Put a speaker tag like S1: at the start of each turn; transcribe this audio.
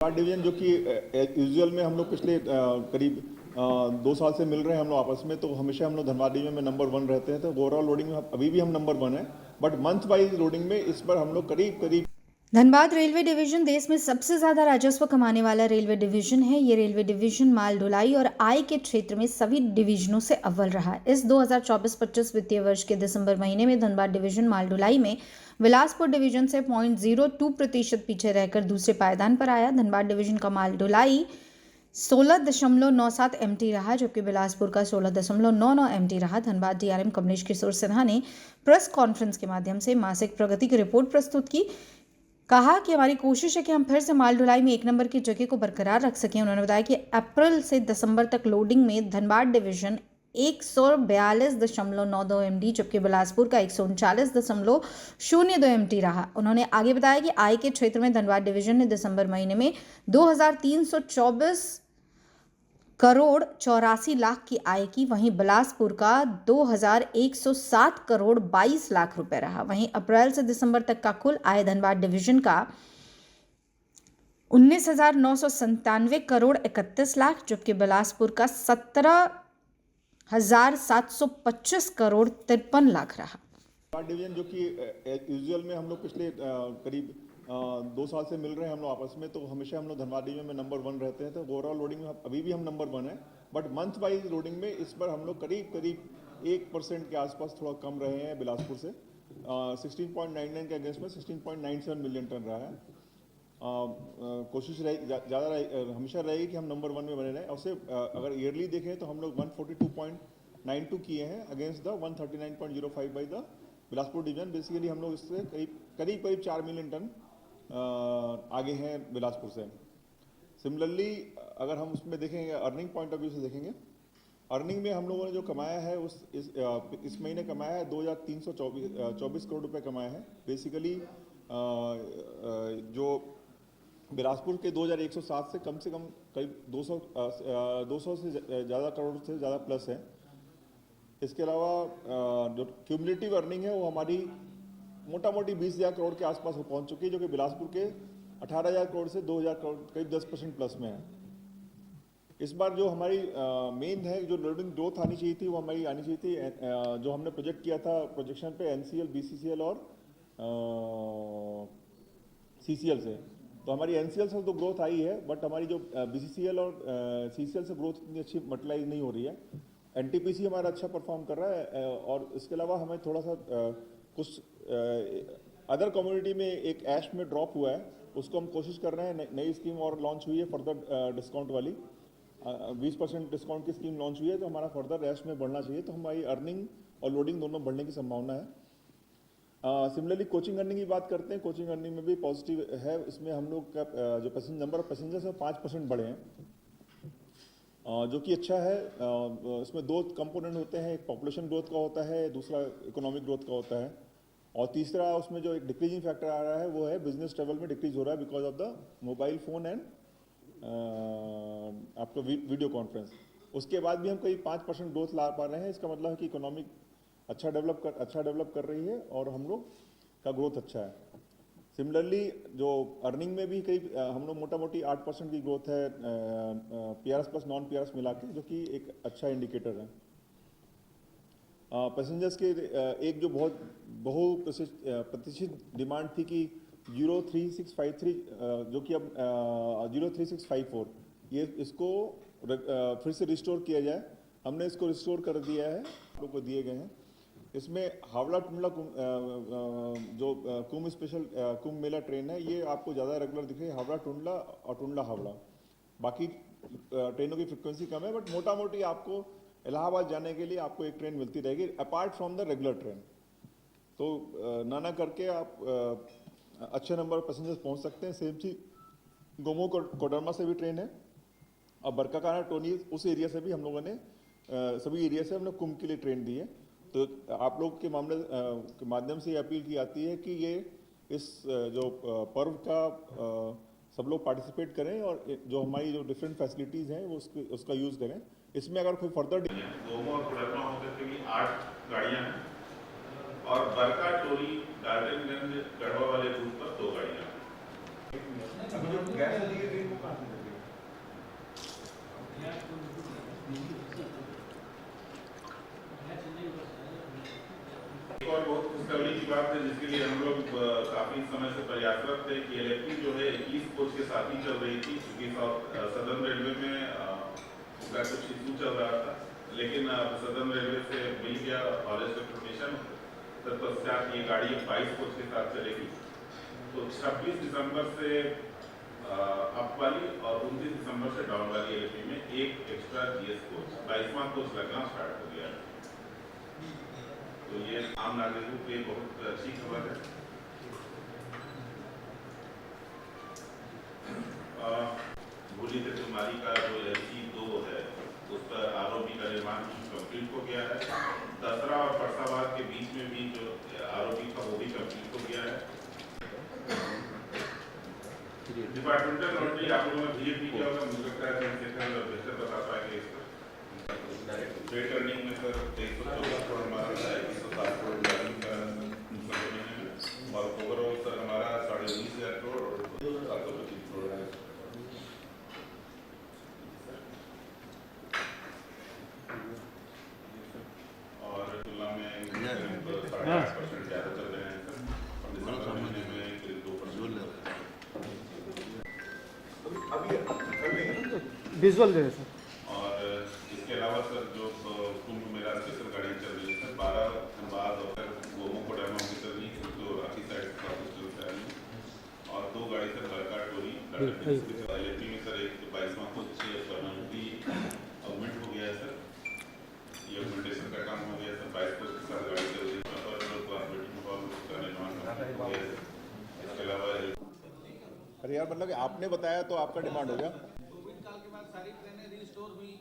S1: Division जो कि usual में हम लोग पिछले करीब 2 साल से मिल रहे हैं हम लोग आपस में, तो हमेशा हम लोग धनबाद डिवीजन में नंबर 1 रहते हैं। तो ओवरऑल लोडिंग में अभी भी हम नंबर 1 है, बट मंथ वाइज लोडिंग में इस बार हम लोग करीब
S2: धनबाद रेलवे डिवीजन देश में सबसे ज्यादा राजस्व कमाने वाला रेलवे डिवीजन है। ये रेलवे डिवीजन माल ढुलाई और आय के क्षेत्र में सभी डिवीजनों से अव्वल रहा। इस 2024-25 वित्तीय वर्ष के दिसंबर महीने में धनबाद डिवीजन माल ढुलाई में बिलासपुर डिवीजन से 0.02% पीछे रहकर दूसरे पायदान पर आया। धनबाद डिवीजन का माल ढुलाई 16.97 MT रहा, जबकि बिलासपुर का 16.99 MT रहा। धनबाद डीआरएम कमलेश किशोर सिन्हा ने प्रेस कॉन्फ्रेंस के माध्यम से मासिक प्रगति की रिपोर्ट प्रस्तुत की। कहा कि हमारी कोशिश है कि हम फिर से माल ढुलाई में 1 नंबर की जगह को बरकरार रख सकें। उन्होंने बताया कि अप्रैल से दिसंबर तक लोडिंग में धनबाद डिवीजन 142.92 MT, जबकि बिलासपुर का 139.02 MT रहा। उन्होंने आगे बताया कि आय के क्षेत्र में धनबाद डिवीजन ने दिसंबर महीने में 2324 करोड़ 84 लाख की आय की, वहीं बिलासपुर का 2107 करोड़ 22 लाख रुपए रहा। वहीं अप्रैल से दिसंबर तक का कुल आय धनबाद डिवीजन का 19,997 करोड़ 31 लाख, जबकि बिलासपुर का 17,725 करोड़ 53 लाख रहा।
S1: डिवीजन जो कि यूजुअल में हम लोग पिछले करीब 2 साल से मिल रहे हैं हम लोग आपस में, तो हमेशा हम लोग धनबाद डिवीजन में नंबर 1 रहते हैं। तो ओवरऑल लोडिंग में अभी भी हम नंबर 1 है, बट मंथ वाइज लोडिंग में इस बार हम लोग करीब 1% के आसपास थोड़ा कम रहे हैं बिलासपुर से। 16.99 के अगेंस्ट में 16.97 मिलियन टन रहा है। कोशिश हमेशा रहेगी कि हम नंबर 1 में बने रहें। और सिर्फ अगर ईयरली देखें तो हम लोग 142.92 किए हैं against the 139.05 by the Bilaspur division. Basically हम लोग इससे करीब 4 मिलियन टन आगे हैं बिलासपुर से। सिमिलरली अगर हम उसमें देखेंगे अर्निंग पॉइंट ऑफ व्यू से देखेंगे, अर्निंग में हम लोगों ने जो कमाया है इस महीने कमाया है 2324 करोड़ रुपए कमाया है। बेसिकली जो बिलासपुर के 2107 से कम करीब 200 से ज़्यादा करोड़ से ज़्यादा प्लस है। इसके अलावा जो क्यूमुलेटिव अर्निंग है वो हमारी मोटा मोटी 20,000 करोड़ के आसपास पहुंच चुकी है, जो कि बिलासपुर के 18,000 करोड़ से 2,000 करोड़ करीब 10% प्लस में है। इस बार जो हमारी मेन है, जो लोडिंग ग्रोथ आनी चाहिए थी वो हमारी आनी चाहिए थी। जो हमने प्रोजेक्ट किया था प्रोजेक्शन पे NCL, BCCL और CCL से, तो हमारी NCL से तो ग्रोथ आई है, बट हमारी जो BCCL और CCL से ग्रोथ इतनी अच्छी मटेरियलाइज नहीं हो रही है। NTPC हमारा अच्छा परफॉर्म कर रहा है, और इसके अलावा हमें थोड़ा सा कुछ अदर कम्युनिटी में एक ऐश में ड्रॉप हुआ है, उसको हम कोशिश कर रहे हैं। नई स्कीम और लॉन्च हुई है फर्दर डिस्काउंट वाली, 20% डिस्काउंट की स्कीम लॉन्च हुई है, तो हमारा फर्दर ऐश में बढ़ना चाहिए, तो हमारी अर्निंग और लोडिंग दोनों बढ़ने की संभावना है। सिमिलरली कोचिंग अर्निंग की बात करते हैं, कोचिंग अर्निंग में भी पॉजिटिव है। इसमें हम लोग का जो नंबर ऑफ पैसेंजर्स है 5% बढ़े हैं, जो कि अच्छा है। इसमें 2 कंपोनेंट होते हैं, एक पॉपुलेशन ग्रोथ का होता है, दूसरा इकोनॉमिक ग्रोथ का होता है, और तीसरा उसमें जो एक डिक्रीजिंग फैक्टर आ रहा है वो है बिजनेस ट्रेवल में डिक्रीज हो रहा है because of the mobile phone and आपका वीडियो कॉन्फ्रेंस। उसके बाद भी हम करीब 5% ग्रोथ ला पा रहे हैं। इसका मतलब है कि इकोनॉमिक अच्छा डेवलप कर रही है और हम लोग का ग्रोथ अच्छा है। सिमिलरली जो अर्निंग में भी करीब हम लोग मोटा मोटी 8% की ग्रोथ है, PRS प्लस नॉन PRS मिला के, जो कि एक अच्छा इंडिकेटर है। पैसेंजर्स के एक जो बहुत प्रतिष्ठित डिमांड थी कि 03653 जो कि अब 03654, ये इसको फिर से रिस्टोर किया जाए। हमने इसको रिस्टोर कर दिया है, लोगों को दिए गए हैं। इसमें हावड़ा टुंडला जो कुंभ मेला ट्रेन है, ये आपको ज़्यादा रेगुलर दिख रही है, हावड़ा टुंडला और टुंडला हावड़ा। बाकी ट्रेनों की फ्रिक्वेंसी कम है, बट मोटा मोटी आपको इलाहाबाद जाने के लिए आपको एक ट्रेन मिलती रहेगी apart from the regular train. तो नाना करके आप अच्छे नंबर ऑफ पैसेंजर्स पहुंच सकते हैं। सेम चीज गोमो कोडरमा से भी ट्रेन है, और बरकाकाना टोनी उस एरिया से भी हम लोगों ने सभी एरिया से हमने कुंभ के लिए ट्रेन दी है। तो आप लोग के माध्यम से ये अपील की जाती है कि ये इस जो पर्व का सब लोग पार्टिसिपेट करें, और जो हमारी जो डिफरेंट फैसिलिटीज़ हैं वो उसका यूज़ करें। इसमें अगर कोई फर्दर
S3: गोमो और कोडरमा होकर के भी 8 गाड़ियाँ हैं, और बरका टोली डाल्टनगंज गढ़वा वाले रूट पर 2 गाड़ियाँ हैं। एक और बहुत खुशखबरी की बात है जिसके लिए हम लोग काफी समय से प्रयासरत थे कि LFP जो है 21 कोच के साथ ही चल रही थी, क्योंकि सदर्न रेलवे में उसका कुछ इशू चल रहा था, लेकिन सदर्न रेलवे से मिल गया कॉलेज से परमिशन, तत्पश्चात ये गाड़ी 22 कोच के साथ चलेगी। तो 26 दिसंबर से अप वाली और 29 दिसंबर से डाउन वाली LFP में एक एक्स्ट्रा GS कोच 22वां कोच लगना स्टार्ट हो गया है। तो ये आम नागरिकों के लिए बहुत अच्छी खबर है। भूली से तुम्हारी का जो LC2 है उस पर ROB का निर्माण कंप्लीट हो गया है। दसरा और फरसाबाद के बीच में भी जो ROB का वो भी कंप्लीट हो गया है। डिपार्टमेंटल लॉन्ड्री आप लोगों ने विजिट भी किया होगा, मुझे लगता है चंद्रशेखर बेहतर बता पाएंगे इस पर। ट्रेड अर्निंग में सर 114 करोड़ हमारा है, 107 करोड़ अर्निंग का है और ओवरऑल सर हमारा 19,500 करोड़ और 725 करोड़ है। और तुलना में 8.5% ज़्यादा चल रहे हैं सर, और दिसंबर महीने में 2%
S4: विजुअल दे सर।
S3: और इसके अलावा सर जो कुंभ मेला स्पेशल गाड़ी चल रही है सर 12 बाद और गोमो को डैम की चल रही है, तो राखी साइड का हॉस्पिटल से आ रही है, और 2 गाड़ी सर बड़का टोरी LFP में सर एक 22वां कोच परमानेंटली अगमेंट हो गया है सर, ये अगमेंटेशन का काम हो गया सर। 22 कोच के साथ गाड़ी चल रही है और क्लास मीटिंग हॉल का निर्माण हो गया है। इसके अलावा
S1: अरे यार मतलब आपने बताया तो आपका डिमांड हो गया।
S5: कोविड काल के बाद सारी ट्रेनें रिस्टोर हुई।